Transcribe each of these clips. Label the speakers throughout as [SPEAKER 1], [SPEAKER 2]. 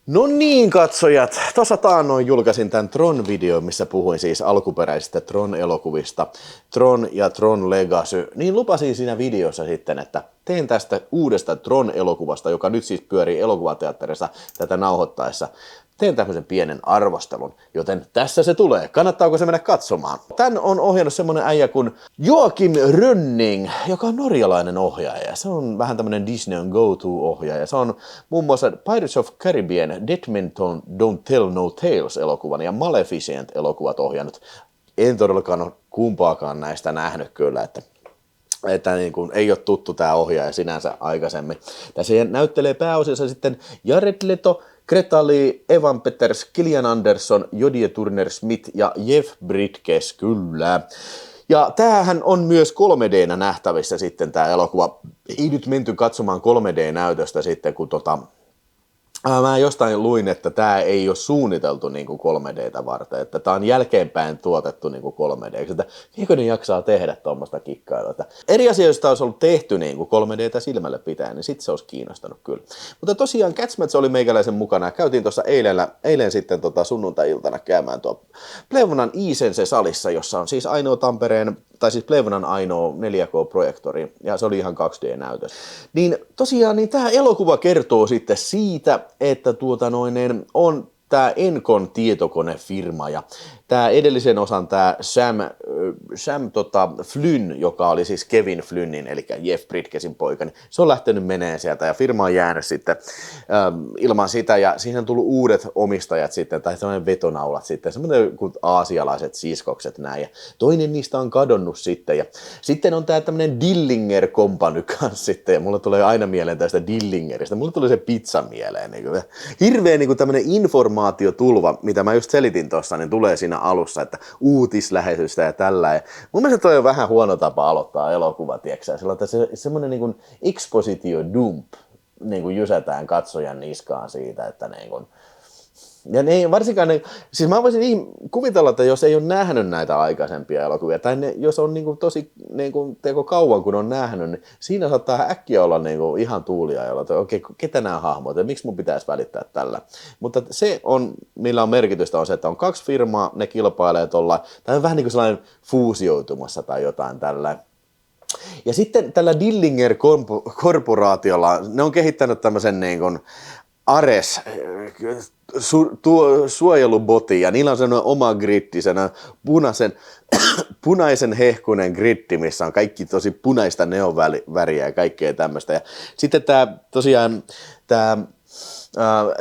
[SPEAKER 1] No niin, katsojat. Tuossa taannoin julkaisin tämän Tron-videon, missä puhuin siis alkuperäisistä Tron-elokuvista, Tron ja Tron Legacy. Niin lupasin siinä videossa sitten, että teen tästä uudesta Tron-elokuvasta, joka nyt siis pyörii elokuvateatterissa tätä nauhoittaessa. Teen tämmöisen pienen arvostelun, joten tässä se tulee. Kannattaako se mennä katsomaan? Tän on ohjannut semmonen äijä kuin Joakim Rönning, joka on norjalainen ohjaaja. Se on vähän tämmönen Disneyn go-to-ohjaaja. Se on muun muassa Pirates of Caribbean, Dead Men Don't Tell No Tales-elokuvan ja Maleficent-elokuvat ohjannut. En todellakaan ole kumpaakaan näistä nähnyt kyllä, että niin kuin ei ole tuttu tämä ohjaaja sinänsä aikaisemmin. Tässä näyttelee pääosassa sitten Jared Leto, Greta Lee, Evan Peters, Gillian Anderson, Jodie Turner-Smith ja Jeff Bridges, kyllä. Ja tämähän on myös 3D:nä nähtävissä sitten tämä elokuva. Ei nyt menty katsomaan 3D-näytöstä sitten, kun mä jostain luin, että tämä ei ole suunniteltu niin kuin 3D:tä varten, että tämä on jälkeenpäin tuotettu niin kuin 3D, että eikö ne jaksaa tehdä tuommoista kikkailua. Että eri asioista olisi ollut tehty niin kuin 3D:tä silmälle pitää, niin sitten se olisi kiinnostanut kyllä. Mutta tosiaan Catchmatch oli meikäläisen mukana, käytiin tuossa eilen sitten sunnuntai-iltana käymään tuo Plevonan Iisense-salissa, jossa on siis ainoa Tampereen, tai siis Plevonan ainoa 4K-projektori, ja se oli ihan 2D-näytös. Niin tosiaan niin tämä elokuva kertoo sitten siitä, että on tämä Encon tietokonefirma ja tämä edellisen osan tämä Sam Flynn, joka oli siis Kevin Flynnin, eli Jeff Bridgesin poika, niin se on lähtenyt meneen sieltä ja firma on jäänyt sitten ilman sitä ja siihen on tullut uudet omistajat sitten, tai sellainen vetonaulat sitten, semmoinen kuin aasialaiset siskokset näin ja toinen niistä on kadonnut sitten ja sitten on tämä tämmöinen Dillinger Company kanssa sitten ja mulla tulee aina mieleen tästä Dillingeristä, mulla tulee se pizza mieleen, niin kuin, hirveä niin kuin tämmöinen informaatiotulva, mitä mä just selitin tuossa, niin tulee siinä alussa, että uutislähetystä ja tällä. Ja mun mielestä toi on vähän huono tapa aloittaa elokuva, tiiäksä. Sillä on semmoinen niin kuin expositio dump, niin kuin jysätään katsojan niskaan siitä, että niin kuin, ja ne, varsinkaan ne, siis mä voisin kuvitella, että jos ei ole nähnyt näitä aikaisempia elokuvia, tai jos on niin kuin tosi niin kuin, kauan kun on nähnyt, niin siinä saattaa äkkiä olla niin kuin ihan tuuliajalla, että okei, ketä nämä hahmot, ja miksi mun pitäisi välittää tällä. Mutta se on, millä on merkitystä, on se, että on kaksi firmaa, ne kilpailee tuolla, tai on vähän niin kuin sellainen fuusioitumassa tai jotain tällä. Ja sitten tällä Dillinger-korporaatiolla, ne on kehittänyt tämmöisen niin kuin Ares suojelubotin ja niillä on sellainen oma gritti, sellainen punaisen hehkunen gritti, missä on kaikki tosi punaista neonväriä ja kaikkea tämmöistä. Ja sitten tämä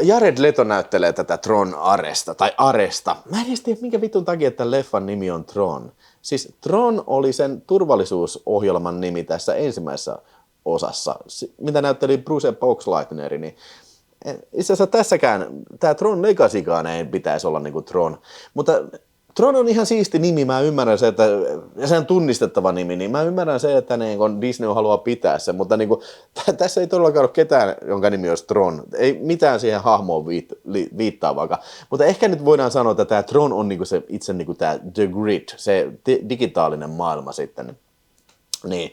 [SPEAKER 1] Jared Leto näyttelee tätä Tron Aresta. Mä en edes tiedä, minkä vitun takia tämän leffan nimi on Tron. Siis Tron oli sen turvallisuusohjelman nimi tässä ensimmäisessä osassa, mitä näytteli Bruce Boxleitner, niin itse asiassa tässäkään, tämä Tron Legacykaan ei pitäisi olla niin kuin Tron, mutta Tron on ihan siisti nimi, mä ymmärrän se, että, ja se on tunnistettava nimi, niin mä ymmärrän se, että niin kun Disney haluaa pitää sen, mutta niin kun, tässä ei todellakaan ole ketään, jonka nimi olisi Tron, ei mitään siihen hahmoon viittaa vaikka, mutta ehkä nyt voidaan sanoa, että tämä Tron on niin kuin se itse niin kuin tämä The Grid, se digitaalinen maailma sitten, niin.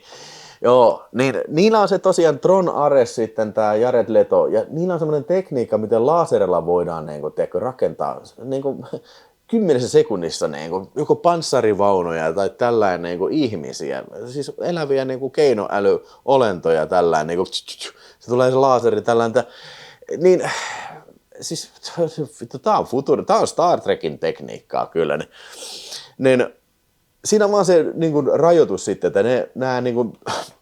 [SPEAKER 1] Joo, niin niillä on se tosiaan Tron Ares sitten, tämä Jared Leto, ja niillä on semmoinen tekniikka, miten laserilla voidaan rakentaa 10 sekunnissa joko panssarivaunuja tai tällainen ihmisiä, siis eläviä keinoälyolentoja tällainen, se tulee se laseri tällainen, niin siis tämä on Star Trekin tekniikkaa kyllä, niin siinä on vaan se niin kuin, rajoitus sitten, että nämä niin kuin,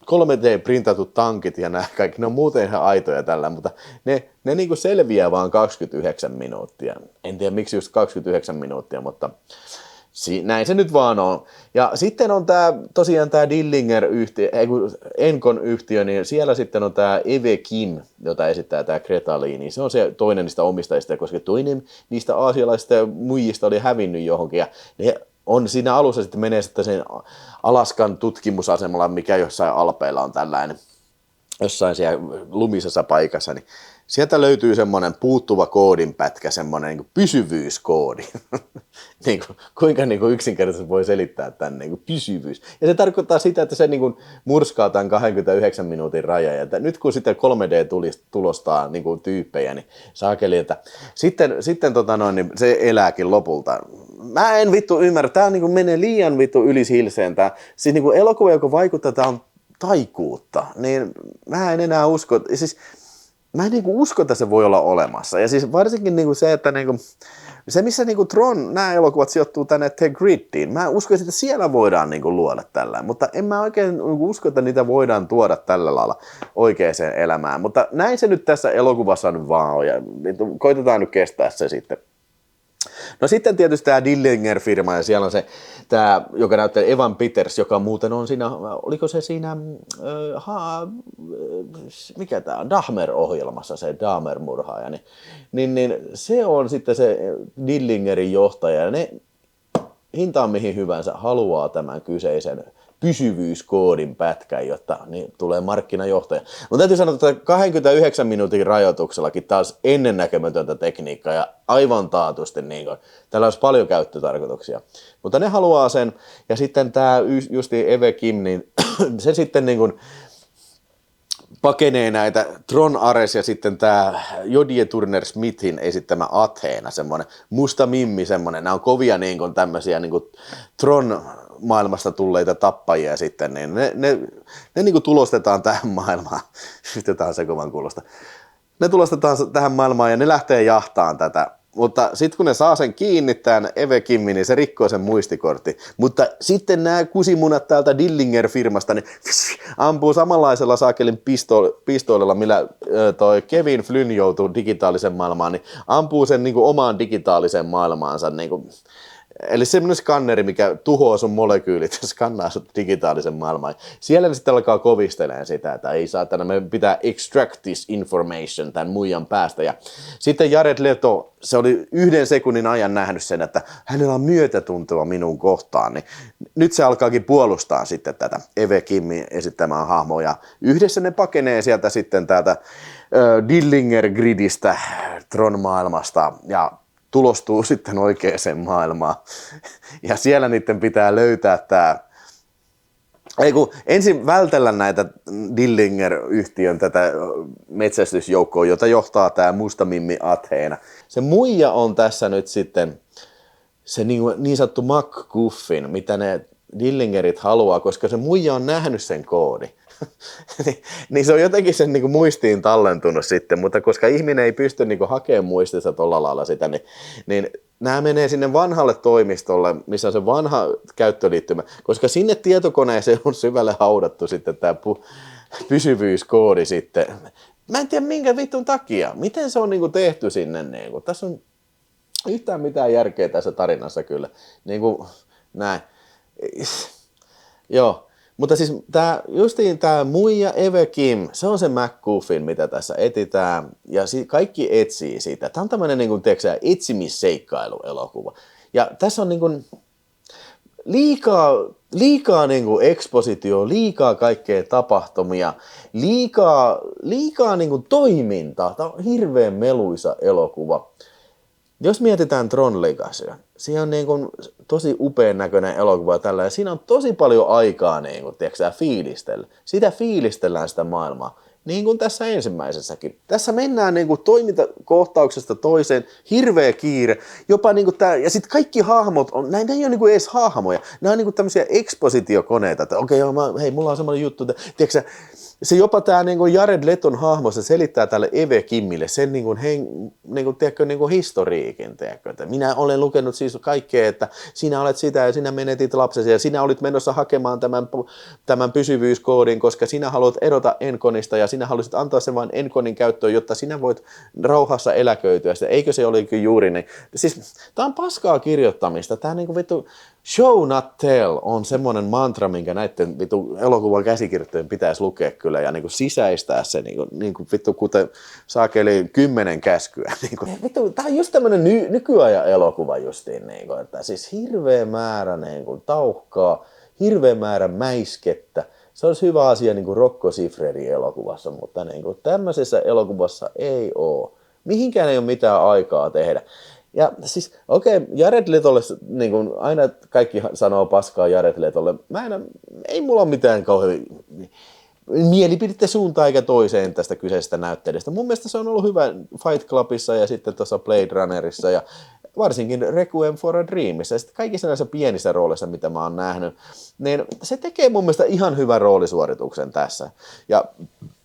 [SPEAKER 1] 3D-printatut tankit ja nämä kaikki, ne on muuten ihan aitoja tällä, mutta ne niin kuin selviää vaan 29 minuuttia. En tiedä miksi just 29 minuuttia, mutta näin se nyt vaan on. Ja sitten on tosiaan tämä Dillinger-yhtiö, Encon-yhtiö, niin siellä sitten on tämä Eve Kim, jota esittää tämä Greta Lee, niin se on se toinen niistä omistajista, koska toinen niistä aasialaisista ja muijista oli hävinnyt johonkin, ja ne on siinä alussa sitten menee sitten sen Alaskan tutkimusasemalla, mikä jossain Alpeilla on tällainen. jossain siellä lumisessa paikassa, niin sieltä löytyy semmoinen puuttuva koodinpätkä, semmoinen niin pysyvyyskoodi. Niin kuin, kuinka niin kuin yksinkertaisesti voi selittää tämän niin kuin pysyvyys. Ja se tarkoittaa sitä, että se niin kuin murskaa tämän 29 minuutin rajan. Ja nyt kun sitten 3D tulostaa niin kuin tyyppejä, niin saakeli, että sitten niin se elääkin lopulta. Mä en vittu ymmärrä, tää niin kuin menee liian vittu ylisihilseen. Siis niin kuin elokuva, joka vaikuttaa, tää on taikuutta, niin mä en enää usko. Siis, mä en niinku usko, että se voi olla olemassa. Ja siis varsinkin niinku se, että niinku, se missä niinku Tron, nämä elokuvat sijoittuu tänne The Gridiin, mä uskon, että siellä voidaan niinku luoda tällä, mutta en mä oikein niinku usko, että niitä voidaan tuoda tällä lailla oikeaan elämään. Mutta näin se nyt tässä elokuvassa nyt vaan on, ja koitetaan nyt kestää se sitten. No sitten tietysti tämä Dillinger-firma, ja siellä on se, tämä, joka näyttää Evan Peters, joka muuten on siinä, oliko se siinä, mikä tämä on, Dahmer-ohjelmassa, se Dahmer-murhaaja, niin se on sitten se Dillingerin johtaja, ja ne hintaan mihin hyvänsä haluaa tämän kyseisen pysyvyyskoodin pätkän, jotta niin tulee markkinajohtaja. Mutta täytyy sanoa, että 29 minuutin rajoituksellakin taas ennennäkemätöntä tekniikkaa ja aivan taatusti niin kuin, tällä olisi paljon käyttötarkoituksia. Mutta ne haluaa sen, ja sitten tämä justi Eve Kim, niin se sitten niin kuin pakenee näitä Tron Ares ja sitten tämä Jodie Turner-Smithin esittämä Athena, semmoinen musta mimmi, semmoinen, nämä on kovia niin kuin tämmöisiä niin kuin Tron maailmasta tulleita tappajia sitten, niin ne niin kuin tulostetaan tähän maailmaan, yhtetään se kovan kuulosta, ne tulostetaan tähän maailmaan ja ne lähtee jahtaan tätä, mutta sitten kun ne saa sen kiinni, tämän Eve Kimmi, niin se rikkoo sen muistikortti, mutta sitten nämä kusimunat täältä Dillinger-firmasta, niin ampuu samanlaisella saakelin pistoolilla, millä toi Kevin Flynn joutuu digitaalisen maailmaan, niin ampuu sen niin kuin omaan digitaaliseen maailmaansa, niin kuin, eli semmoinen skanneri, mikä tuhoaa sun molekyylit ja skannaa sut digitaalisen maailmaan. Siellä ne sitten alkaa kovistelemaan sitä, että ei saatana, me pitää extract this information tämän muijan päästä. Ja sitten Jared Leto, se oli 1 sekunnin ajan nähnyt sen, että hänellä on myötätuntoa minun kohtaan. Niin nyt se alkaakin puolustaa sitten tätä Eve Kimmin esittämää hahmoa. Ja yhdessä ne pakenee sieltä sitten täältä Dillinger-gridistä, Tron-maailmasta ja tulostuu sitten oikeaan maailmaan. Ja siellä niiden pitää löytää tämä, ensin vältellä näitä Dillinger-yhtiön tätä metsästysjoukkoa, jota johtaa tämä musta mimmi Athena. Se muija on tässä nyt sitten se niin sanottu MacGuffin, mitä ne Dillingerit haluaa, koska se muija on nähnyt sen koodi. Niin se on jotenkin sen niin kuin muistiin tallentunut sitten, mutta koska ihminen ei pysty niin kuin hakemaan muistissa tuolla lailla sitä, niin nämä menee sinne vanhalle toimistolle, missä on se vanha käyttöliittymä, koska sinne tietokoneeseen on syvälle haudattu sitten tämä pysyvyyskoodi sitten. Mä en tiedä minkä vitun takia, miten se on niin kuin tehty sinne, niin kuin. Tässä on yhtään mitään järkeä tässä tarinassa kyllä, niin kuin näin. Joo. Mutta siis justiin tämä muija Eve Kim, se on se MacGuffin, mitä tässä etsitään, ja kaikki etsii siitä. Tämä on tämmöinen niin kuin, etsimisseikkailu-elokuva. Ja tässä on niin kuin, liikaa niin kuin ekspositio, liikaa kaikkea tapahtumia, liikaa niin kuin toimintaa. Tämä on hirveän meluisa elokuva. Jos mietitään Tron Legacyä, siinä on niin kuin tosi upean näköinen elokuva tällä, ja siinä on tosi paljon aikaa niin kuin, tiedätkö, fiilistellä. Sitä fiilistellään sitä maailmaa, niin kuin tässä ensimmäisessäkin. Tässä mennään niin kuin toimintakohtauksesta toiseen, hirveä kiire, jopa niin kuin tämä, ja sitten kaikki hahmot, ne ei ole niin kuin edes hahmoja, nämä on niin kuin tämmöisiä ekspositiokoneita, että okei, hei, mulla on semmoinen juttu, että tiedätkö, se jopa tämä niin kuin Jared Leton hahmo, se selittää tälle Eve Kimmille sen niin kuin, tiedätkö, niin kuin historiikin, tiedätkö, että minä olen lukenut siis kaikkea, että sinä olet sitä ja sinä menetit lapsesi ja sinä olit menossa hakemaan tämän pysyvyyskoodin, koska sinä haluat erota Enconista ja sinä haluaisit antaa sen vain Enconin käyttöön, jotta sinä voit rauhassa eläköityä. Eikö se olikin juuri niin? Siis tämä on paskaa kirjoittamista, tämä niin kuin vittu show not tell on semmoinen mantra, minkä näiden vittu elokuvan käsikirjoittajien pitäisi lukea kyllä ja niinku sisäistää se niinku vittu kuten saakeli 10 käskyä. Niinku. Vittu, tää on just tämmönen nykyajan elokuva justiin, niinku, että siis hirveä määrä niinku tauhkaa, hirveä määrä mäiskettä. Se olisi hyvä asia niin kuin Rocco Siffredin elokuvassa, mutta niin kuin tämmöisessä elokuvassa ei ole. Mihinkään ei ole mitään aikaa tehdä. Ja siis, Jared Letolle, niin kuin aina kaikki sanoo paskaa Jared Letolle, ei mulla ole mitään kauhean mielipidettä suuntaan eikä toiseen tästä kyseisestä näyttelijästä. Mun mielestä se on ollut hyvä Fight Clubissa ja sitten tuossa Blade Runnerissa ja varsinkin Requiem for a Dreamissa ja sitten kaikissa näissä pienissä rooleissa, mitä mä oon nähnyt, niin se tekee mun mielestä ihan hyvän roolisuorituksen tässä. Ja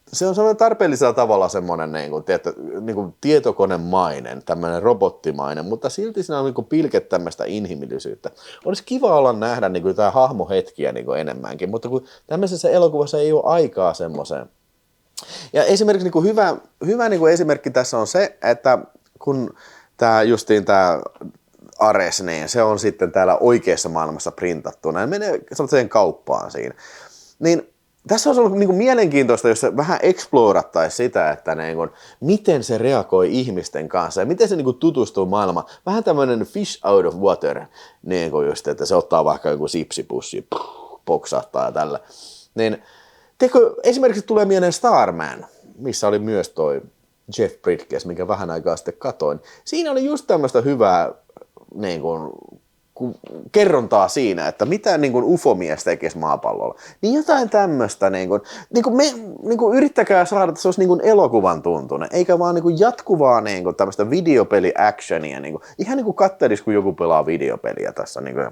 [SPEAKER 1] se on semmoinen tarpeellisella tavalla semmoinen niin kuin tietokonemainen, tämmöinen robottimainen, mutta silti siinä on niin kuin pilket tämmöistä inhimillisyyttä. Olisi kiva olla nähdä niin kuin tämä hahmohetkiä niin kuin enemmänkin, mutta kun tämmöisessä elokuvassa ei ole aikaa semmoiseen. Ja esimerkiksi niin kuin hyvä niin kuin esimerkki tässä on se, että kun tämä Ares, niin se on sitten täällä oikeassa maailmassa printattuna ja menee sellaiseen kauppaan siinä, niin tässä olisi ollut niin mielenkiintoista, jos se vähän explorattaisi sitä, että niin kuin, miten se reagoi ihmisten kanssa ja miten se niin kuin, tutustuu maailmaan. Vähän tämmöinen fish out of water, niin kuin just, että se ottaa vaikka joku sipsipussi, poksahtaa ja tällä. Niin, esimerkiksi tulee mieleen Starman, missä oli myös toi Jeff Bridges, minkä vähän aikaa sitten katoin. Siinä oli just tämmöistä hyvää niin kuin, kerrontaa siinä, että mitä niin kuin UFO-mies tekisi maapallolla. Niin jotain tämmöistä, niin kuin yrittäkää saada, että se olisi niin kuin elokuvan tuntunen, eikä vaan niin kuin jatkuvaa niin kuin tämmöistä videopeli-actionia. Niin kuin, ihan niin kuin kattelisi, kun joku pelaa videopeliä tässä. Niin kuin.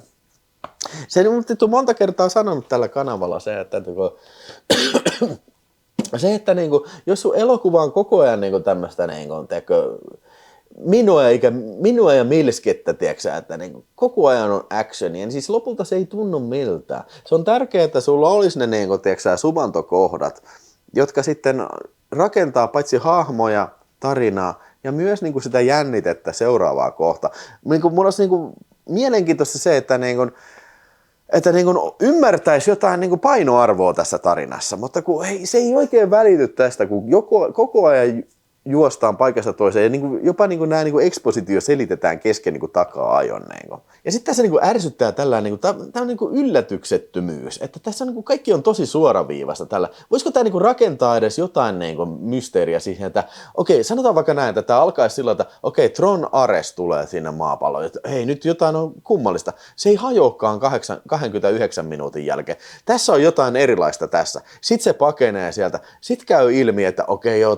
[SPEAKER 1] Se on monta kertaa sanonut tällä kanavalla se, että niin kuin, jos sun elokuva on koko ajan niin kuin tämmöistä niin kuin, minua ja milskettä, tiedätkö, että niin koko ajan on actionia, niin siis lopulta se ei tunnu miltään. Se on tärkeää, että sulla olisi ne niin kuin, tiedätkö, suvantokohdat, jotka sitten rakentaa paitsi hahmoja, tarinaa ja myös niin kuin sitä jännitettä seuraavaa kohta. Niin kuin, mulla olisi niin kuin, mielenkiintoista se, että ymmärtäisi jotain niin kuin painoarvoa tässä tarinassa, mutta kun, se ei oikein välity tästä, kun koko ajan juostaan paikasta toiseen ja jopa nämä ekspositio selitetään kesken takaa-ajon. Ja sitten tässä ärsyttää tällainen tämä on yllätyksettömyys, että tässä on, kaikki on tosi suoraviivasta tällä. Voisiko tämä rakentaa edes jotain mysteeriä siihen, että sanotaan vaikka näin, että tämä alkaisi sillä, että Tron Ares tulee sinne maapalloon, että hei, nyt jotain on kummallista. Se ei hajoakaan 29 minuutin jälkeen. Tässä on jotain erilaista tässä. Sitten se pakenee sieltä. Sitten käy ilmi, että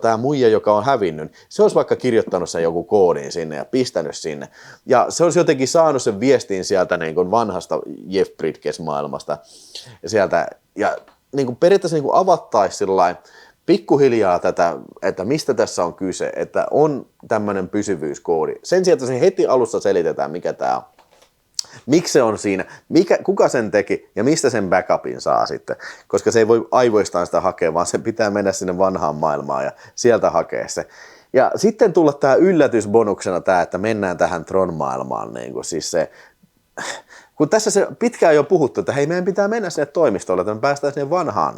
[SPEAKER 1] tämä muija, joka on hävinnyt, se olisi vaikka kirjoittanut sen joku koodin sinne ja pistänyt sinne. Ja se olisi jotenkin saanut sen viestin sieltä vanhasta Jeff Bridges-maailmasta ja sieltä. Ja periaatteessa avattaisi sillain pikkuhiljaa tätä, että mistä tässä on kyse, että on tämmöinen pysyvyyskoodi. Sen sijaan, että se heti alussa selitetään, mikä tämä on. Miksi se on siinä, kuka sen teki ja mistä sen backupin saa sitten, koska se ei voi aivoistaan sitä hakea, vaan sen pitää mennä sinne vanhaan maailmaan ja sieltä hakea se. Ja sitten tulla tämä yllätysbonuksena tämä, että mennään tähän Tron-maailmaan, siis se, kun tässä se pitkään jo puhuttu, että hei, meidän pitää mennä sinne toimistolle, että me päästään sinne vanhaan,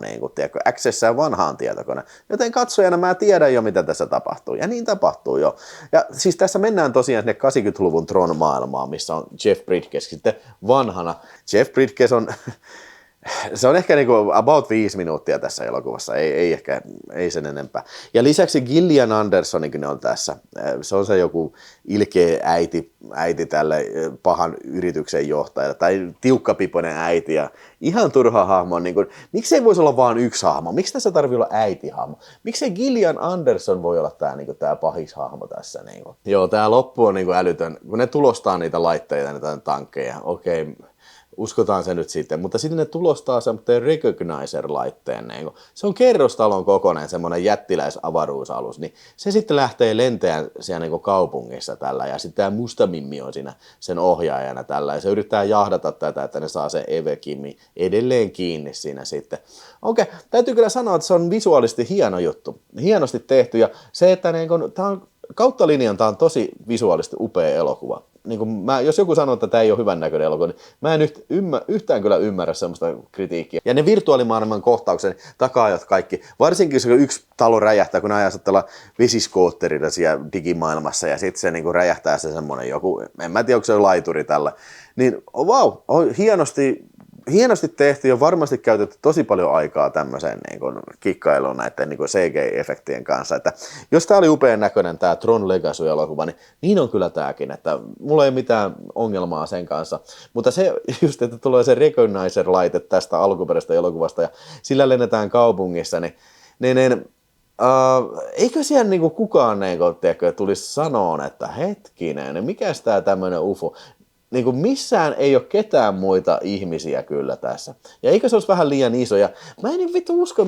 [SPEAKER 1] accessään vanhaan tietokoneen. Joten katsojana mä tiedän jo, mitä tässä tapahtuu. Ja niin tapahtuu jo. Ja siis tässä mennään tosiaan sinne 80-luvun Tron-maailmaan, missä on Jeff Bridges sitten vanhana. Jeff Bridges on, se on ehkä about 5 minuuttia tässä elokuvassa, ei sen enempää. Ja lisäksi Gillian Andersonikin on tässä. Se on se joku ilkeä äiti tälle pahan yrityksen johtajalle, tai tiukkapipoinen äiti, ja ihan turha hahmo. Miksei voisi olla vain yksi hahmo? Miksi tässä tarvitsee olla äitihahmo? Miksei Gillian Anderson voi olla tämä pahishahmo tässä? Joo, tämä loppu on älytön, kun ne tulostaa niitä laitteita, niitä tankkeja, uskotaan se nyt sitten, mutta sitten ne tulostaa semmoinen recognizer-laitteen. Se on kerrostalon kokoinen semmoinen jättiläisavaruusalus, niin se sitten lähtee lentämään siellä kaupungissa tällä, ja sitten tämä musta mimmi on siinä sen ohjaajana tällä, ja se yrittää jahdata tätä, että ne saa se Eve Kimi edelleen kiinni siinä sitten. Täytyy kyllä sanoa, että se on visuaalisesti hieno juttu, hienosti tehty, ja se, että tämä on kautta linjan, tämä on tosi visuaalisesti upea elokuva. Jos joku sanoo, että tämä ei ole hyvän näköinen elokuva, niin mä en yhtään kyllä ymmärrä semmoista kritiikkiä. Ja ne virtuaalimaailman kohtauksen takaajat kaikki, varsinkin jos yksi talo räjähtää, kun ajatellaan vesiskootterilla siellä digimaailmassa, ja sitten se räjähtää se semmoinen joku, en mä tiedä, onko se on laituri tällä, niin hienosti hienosti tehty ja varmasti käytetty tosi paljon aikaa tämmöiseen niin kuin kikkailuun näiden niin kuin CGI-efektien kanssa. Että jos tää oli upean näköinen tää Tron Legacy-elokuva, niin on kyllä tääkin, että mulla ei ole mitään ongelmaa sen kanssa. Mutta se just, että tulee se recognizer-laite tästä alkuperäisestä elokuvasta ja sillä lennetään kaupungissa, eikö siellä niinku kukaan tulisi sanoa, että hetkinen, mikäs tää tämmönen UFO? Niinku missään ei ole ketään muita ihmisiä kyllä tässä. Ja eikö se olisi vähän liian iso? Ja mä en vittu usko,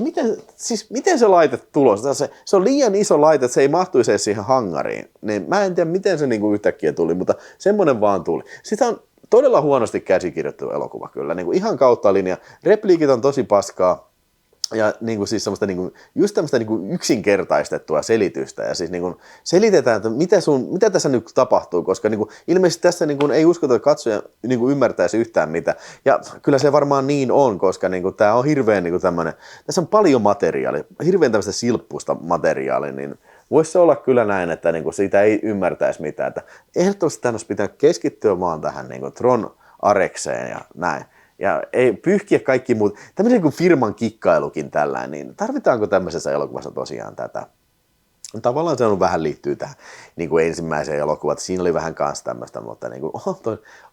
[SPEAKER 1] miten se laite tulos? Se on liian iso laite, että se ei mahtuisi edes siihen hangariin. Niin mä en tiedä, miten se niinku yhtäkkiä tuli, mutta semmoinen vaan tuli. Sitä on todella huonosti käsikirjoittu elokuva kyllä. Niinku ihan kautta linja. Repliikit on tosi paskaa. Ja niin kuin siis semmoista niin kuin, just tämmöistä niin kuin yksinkertaistettua selitystä ja siis niin kuin selitetään, että mitä tässä nyt tapahtuu, koska niin kuin, ilmeisesti tässä niin kuin, ei uskota, että katsoja niin kuin ymmärtäisi yhtään mitä. Ja kyllä se varmaan niin on, koska niin kuin, tämä on hirveän niin kuin tämmöinen, tässä on paljon materiaalia, hirveän tämmöistä silppusta materiaalia, niin voisi se olla kyllä näin, että niin kuin, siitä ei ymmärtäisi mitään. Että ehdottomasti tämän olisi pitänyt keskittyä vaan tähän niin kuin Tron Arekseen ja näin. Ja ei pyyhkiä kaikki muut. Tämmöinen kuin firman kikkailukin tällainen, niin tarvitaanko tämmöisessä elokuvassa tosiaan tätä? Tavallaan se on vähän liittyy tähän niin kuin ensimmäiseen elokuvaan, siinä oli vähän kanssa tämmöistä, mutta niin kuin,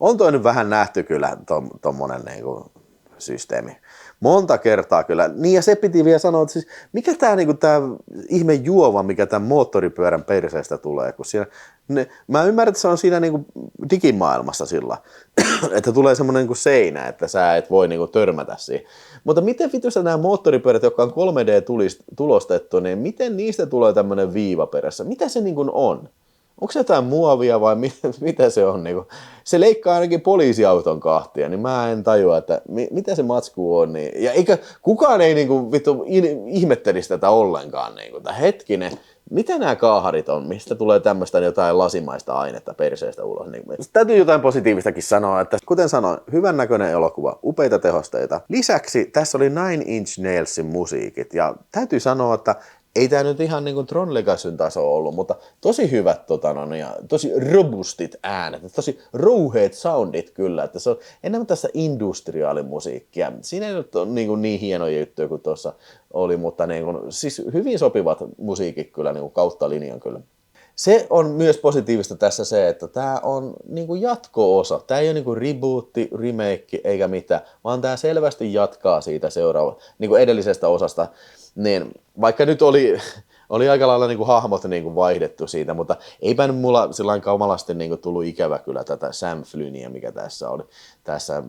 [SPEAKER 1] on toi nyt vähän nähty kyllä tommonen niin kuin systeemi. Monta kertaa kyllä. Niin ja se piti vielä sanoa, että siis mikä tämä niinku ihme juova, mikä tämän moottoripyörän perseestä tulee, kun siinä, mä ymmärrän, että se on siinä niinku digimaailmassa sillä, että tulee semmoinen niinku seinä, että sä et voi niinku törmätä siihen. Mutta miten vitussa nämä moottoripyörät, jotka on 3D-tulostettu, niin miten niistä tulee tämmöinen viiva perässä? Mitä se niinku on? Onko se jotain muovia vai mitä se on? Se leikkaa ainakin poliisiauton kahtia, niin mä en tajua, että mitä se matsku on. Ja eikä kukaan ei ihmettelisi tätä ollenkaan. Hetkinen, mitä nämä kaaharit on? Mistä tulee tämmöistä jotain lasimaista ainetta perseestä ulos? Täytyy jotain positiivistakin sanoa, että kuten sanoin, hyvän näköinen elokuva, upeita tehosteita. Lisäksi tässä oli Nine Inch Nailsin musiikit ja täytyy sanoa, että ei tämä nyt ihan niin kuin Tron Legacyn taso ollut, mutta tosi hyvät ja tosi robustit äänet, tosi rouheet soundit kyllä, että se on enemmän tässä industriaalimusiikkia. Siinä ei nyt ole niin hienoja juttuja kuin tuossa oli, mutta niin kuin, siis hyvin sopivat musiikit kyllä niin kuin kautta linjan kyllä. Se on myös positiivista tässä se, että tämä on niin kuin jatko-osa. Tämä ei ole niin kuin rebootti, remake eikä mitään, vaan tämä selvästi jatkaa siitä niin kuin edellisestä osasta. Niin, vaikka nyt oli aika lailla niin kuin hahmot niin kuin vaihdettu siitä, mutta eipä nyt mulla sillain kamalasti niin kuin tullut ikävä kyllä tätä Sam Flynnia, mikä tässä oli tässä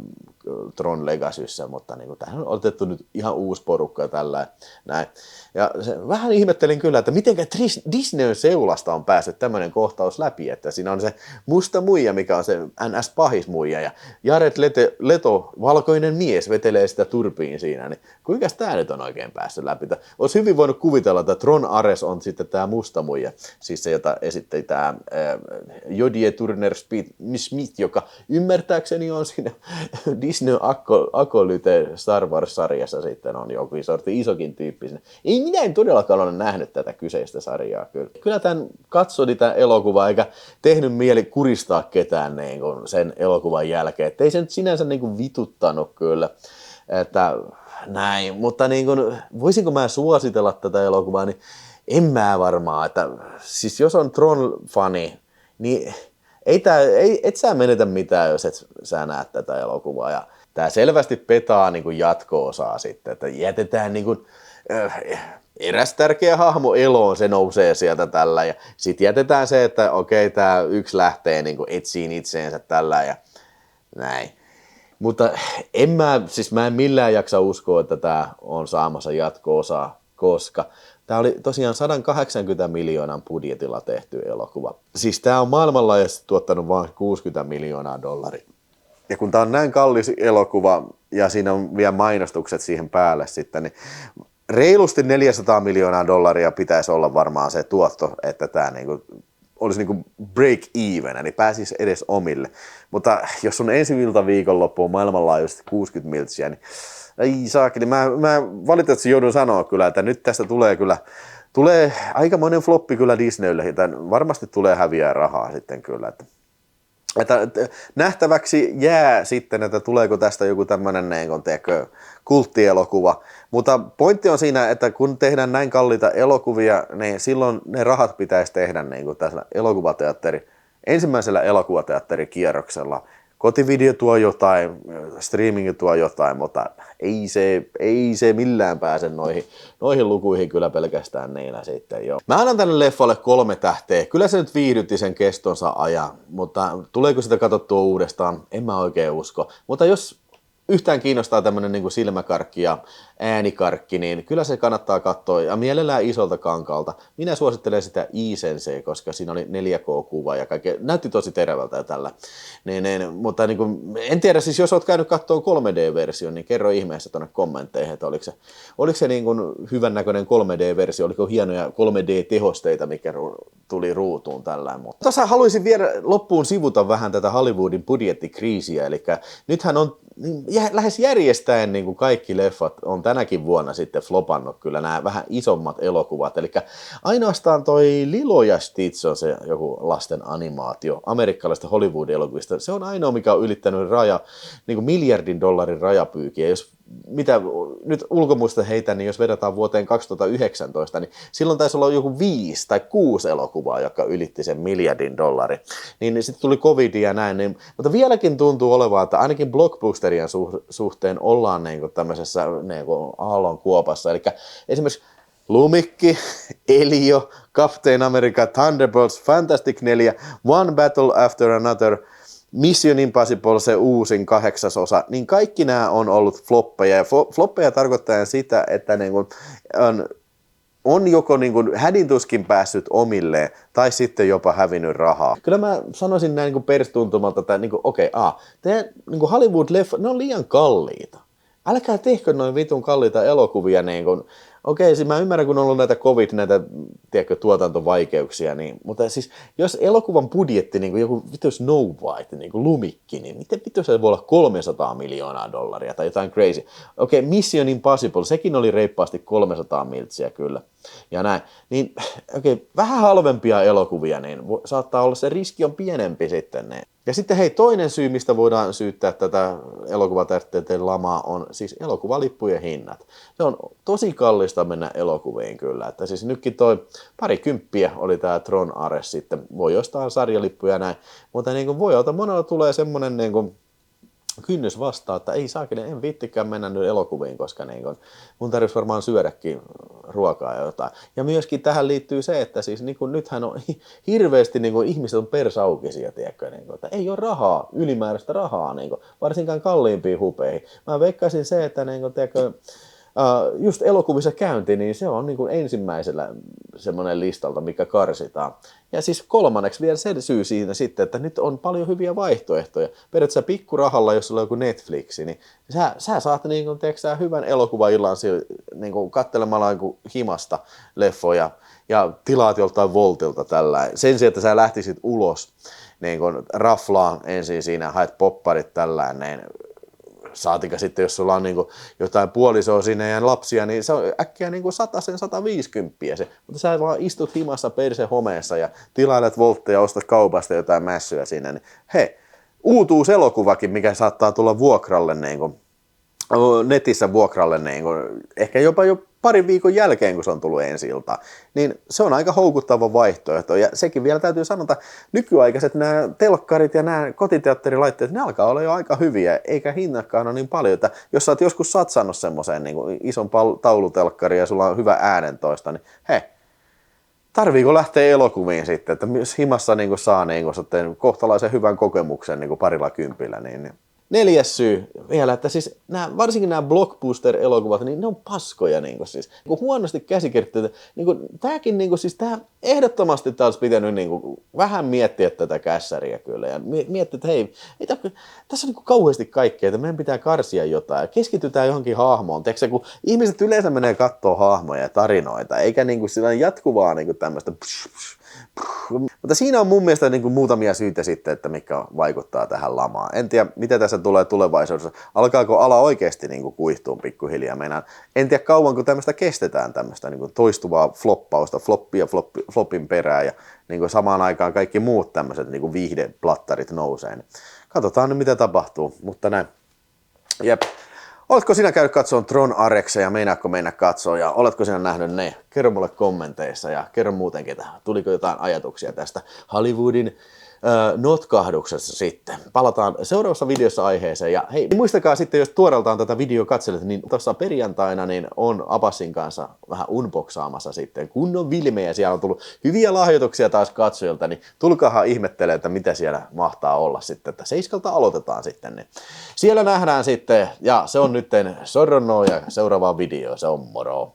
[SPEAKER 1] Tron Legacyssä, mutta niin kuin, tähän on otettu nyt ihan uusi porukka ja tällä näin. Ja vähän ihmettelin kyllä, että mitenkä Disneyn seulasta on päässyt tämmöinen kohtaus läpi, että siinä on se musta muija, mikä on se NS-pahis muija, ja Jared Leto, valkoinen mies, vetelee sitä turpiin siinä, niin kuinka tämä nyt on oikein päässyt läpi? Olisi hyvin voinut kuvitella, että Tron Ares on sitten tämä musta muija, siis se, jota esitteli tämä Jodie Turner-Smith, joka ymmärtääkseni on siinä Disney Acolyte Star Wars-sarjassa sitten on joku sorti isokin tyyppi. Ei minä en todellakaan ole nähnyt tätä kyseistä sarjaa kyllä. Kyllä tämän katsoi tämän elokuvan eikä tehnyt mieli kuristaa ketään niin kuin sen elokuvan jälkeen. Et ei se nyt sinänsä niin kuin vituttanut kyllä. Että näin, mutta niin kuin, voisinko mä suositella tätä elokuvaa, niin en mä varmaan. Että, siis jos on Tron-fani, niin et sä menetä mitään, jos et sä näet tätä elokuvaa. Ja tää selvästi petaa niin kuin jatko-osaa sitten, että jätetään niin kuin, eräs tärkeä hahmo eloon, se nousee sieltä tällä ja sitten jätetään se, että okei, tämä yksi lähtee niin kuin etsiin itseensä tällä ja näin. Mutta mä en millään jaksa uskoa, että tämä on saamassa jatko-osaa, koska tämä oli tosiaan 180 miljoonan budjetilla tehty elokuva. Siis tämä on maailmanlaajuisesti tuottanut vain $60 miljoonaa. Ja kun tämä on näin kallis elokuva ja siinä on vielä mainostukset siihen päälle sitten, niin reilusti $400 miljoonaa pitäisi olla varmaan se tuotto, että tämä niinku olisi niinku break even, eli pääsisi edes omille. Mutta jos on ensi viikonloppuun maailmanlaajuisesti 60 miltsiä, niin ei saakeli. Mä valitettavasti joudun sanoa kyllä, että nyt tästä tulee aikamoinen floppi kyllä Disneylle, että varmasti tulee häviää rahaa sitten kyllä. Että että nähtäväksi jää sitten, että tuleeko tästä joku tämmöinen kulttielokuva. Mutta pointti on siinä, että kun tehdään näin kalliita elokuvia, niin silloin ne rahat pitäisi tehdä niin kuin tässä ensimmäisellä elokuvateatterikierroksella. Kotivideo tuo jotain, streaming tuo jotain, mutta ei se millään pääse noihin lukuihin kyllä pelkästään niillä sitten jo. Mä annan tälle leffalle 3 tähteä. Kyllä se nyt viihdytti sen kestonsa ajan, mutta tuleeko sitä katsottua uudestaan? En mä oikein usko. Mutta jos yhtään kiinnostaa tämmönen niin kuin silmäkarkki ja äänikarkki, niin kyllä se kannattaa katsoa ja mielellään isolta kankaalta. Minä suosittelen sitä iSensei, koska siinä oli 4K-kuva ja kaikkea. Näytti tosi terävältä tällä. Mutta niin kuin, en tiedä, siis jos olet käynyt katsoa 3D-version, niin kerro ihmeessä tuonne kommentteihin, että oliko se niin kuin hyvän näköinen 3D-versio, oliko hienoja 3D-tehosteita, mikä tuli ruutuun tällä. Mutta tuossa haluaisin vielä loppuun sivuta vähän tätä Hollywoodin budjettikriisiä, eli nythän on lähes järjestäen niin kuin kaikki leffat on tänäkin vuonna sitten flopannut kyllä nämä vähän isommat elokuvat. Eli ainoastaan toi Lilo ja Stitch on se joku lasten animaatio amerikkalaisista Hollywood-elokuvista. Se on ainoa, mikä on ylittänyt niin kuin $1 miljardin rajapyykiä. Jos mitä nyt ulkomuista heitä, niin jos verrataan vuoteen 2019, niin silloin taisi olla joku 5 tai 6 elokuvaa, jotka ylitti sen $1 miljardin. Niin sitten tuli covid ja näin. Niin, mutta vieläkin tuntuu olevan, että ainakin blockbusterien suhteen ollaan niin tämmöisessä niin aallon kuopassa. Eli esimerkiksi Lumikki, Elio, Captain America, Thunderbolts, Fantastic 4, One Battle After Another, Mission Impossible, se uusin 8. osa, niin kaikki nämä on ollut floppeja. Ja floppeja tarkoittaa sitä, että niin kuin on joko niin kuin hädintuskin päässyt omilleen tai sitten jopa hävinnyt rahaa. Kyllä mä sanoisin näin niin perstuntumalta, että niin teidän niin Hollywood-leffa, ne on liian kalliita. Älkää tehkö noin vitun kalliita elokuvia niin kuin. Siis mä ymmärrän, kun on ollut näitä tuotantovaikeuksia, niin, mutta siis jos elokuvan budjetti, niin kuin joku vittu Snow White, niin kuin Lumikki, niin miten vittu se voi olla $300 miljoonaa tai jotain crazy. Mission Impossible, sekin oli reippaasti 300 miltsiä kyllä. Ja näin. Niin, vähän halvempia elokuvia, niin saattaa olla se riski on pienempi sitten. Niin. Ja sitten hei, toinen syy, mistä voidaan syyttää tätä elokuvatähteiden lamaa, on siis elokuvalippujen hinnat. Se on tosi kallista mennä elokuviin kyllä. Että siis nytkin toi $20 oli tää Tron Ares sitten. Voi ostaa sarjalippuja näin, mutta niin kuin voi olla, monella tulee semmonen niin kuin kynnys vastaa, että ei saakeli, en viittikään mennä nyt elokuviin, koska niin kun, mun tarvitsisi varmaan syödäkin ruokaa ja jotain. Ja myöskin tähän liittyy se, että siis niin kun, nythän on hirveästi niin kun, ihmiset on persaukisia, tiedätkö, niin kun, että ei ole rahaa, ylimääräistä rahaa, niin kun, varsinkaan kalliimpiin hupeihin. Mä veikkaisin se, että niin kun, tiedätkö, just elokuvissa käynti, niin se on niin kuin ensimmäisellä semmoinen listalta, mikä karsitaan. Ja siis kolmanneksi vielä se syy siinä sitten, että nyt on paljon hyviä vaihtoehtoja. Periaatteessa pikkurahalla, jos sulla on joku Netflixi, niin sä saat niin kuin, teeksä, hyvän elokuvaillan niin kuin katselemalla niin kuin himasta leffoja ja tilaat joltain Voltilta tällä. Sen sijaan, että sä lähtisit ulos niin kuin raflaan ensin siinä, haet popparit tällään, saatika sitten, jos sulla on niinku jotain puolisoa sinne ja lapsia, niin se on äkkiä niinku 150 se. Mutta sä vaan istut himassa perse homeessa ja tilailet voltteja ja ostat kaupasta jotain mässyä sinne. Niin hei, uutuuselokuvakin, mikä saattaa tulla vuokralle niinku, netissä vuokralle niinku, ehkä jopa jo parin viikon jälkeen, kun se on tullut ensi-iltaan, niin se on aika houkuttava vaihtoehto. Ja sekin vielä täytyy sanoa, että nykyaikaiset nämä telkkarit ja nämä kotiteatterilaitteet, ne alkaa olla jo aika hyviä, eikä hinnakaan ole niin paljon. Että jos sä oot joskus satsannut semmoiseen niin kuin ison taulutelkkariin ja sulla on hyvä äänentoista, niin hei, tarviiko lähteä elokuviin sitten, että myös himassa niin kuin saa niin kuin kohtalaisen hyvän kokemuksen niin kuin parilla kympillä, niin. 4. syy vielä, että siis varsinkin nämä blockbuster-elokuvat, niin ne on paskoja siis. Huonosti käsikirjoitettu. Tämäkin siis tää ehdottomasti tää olisi pitänyt vähän miettiä tätä kässäriä kyllä ja miettiä, että hei, tässä on kauheasti kaikkea, että meidän pitää karsia jotain ja keskitytään johonkin hahmoon. Teekö, kun ihmiset yleensä menee katsoa hahmoja ja tarinoita, eikä sillä jatkuvaa tämmöistä Mutta siinä on mun mielestä niin kuin muutamia syitä sitten, että mikä vaikuttaa tähän lamaan. En tiedä, mitä tässä tulee tulevaisuudessa. Alkaako ala oikeasti niin kuin kuihtuun pikkuhiljaa? En tiedä kauanko tämmöistä kestetään, tämmöistä niin kuin toistuvaa floppausta, floppin perään ja niin kuin samaan aikaan kaikki muut tämmöiset niin kuin viihdeplattarit nousee. Katsotaan nyt, mitä tapahtuu, mutta näin. Jep. Oletko sinä käynyt katsomaan Tron Areksia ja meinaatko mennä katsoa ja oletko sinä nähnyt ne? Kerro mulle kommenteissa ja kerro muutenkin, tuliko jotain ajatuksia tästä Hollywoodin notkahduksessa sitten. Palataan seuraavassa videossa aiheeseen ja hei, muistakaa sitten, jos tuoreeltaan tätä videoa katselet, niin tuossa perjantaina niin on Abbasin kanssa vähän unboxaamassa sitten kunnon vilmejä. Siellä on tullut hyviä lahjoituksia taas katsojilta, niin tulkaahan ihmettelemään, että mitä siellä mahtaa olla sitten, että 7 aloitetaan sitten. Niin siellä nähdään sitten ja se on nytten Sorronno ja seuraava video, se on moro.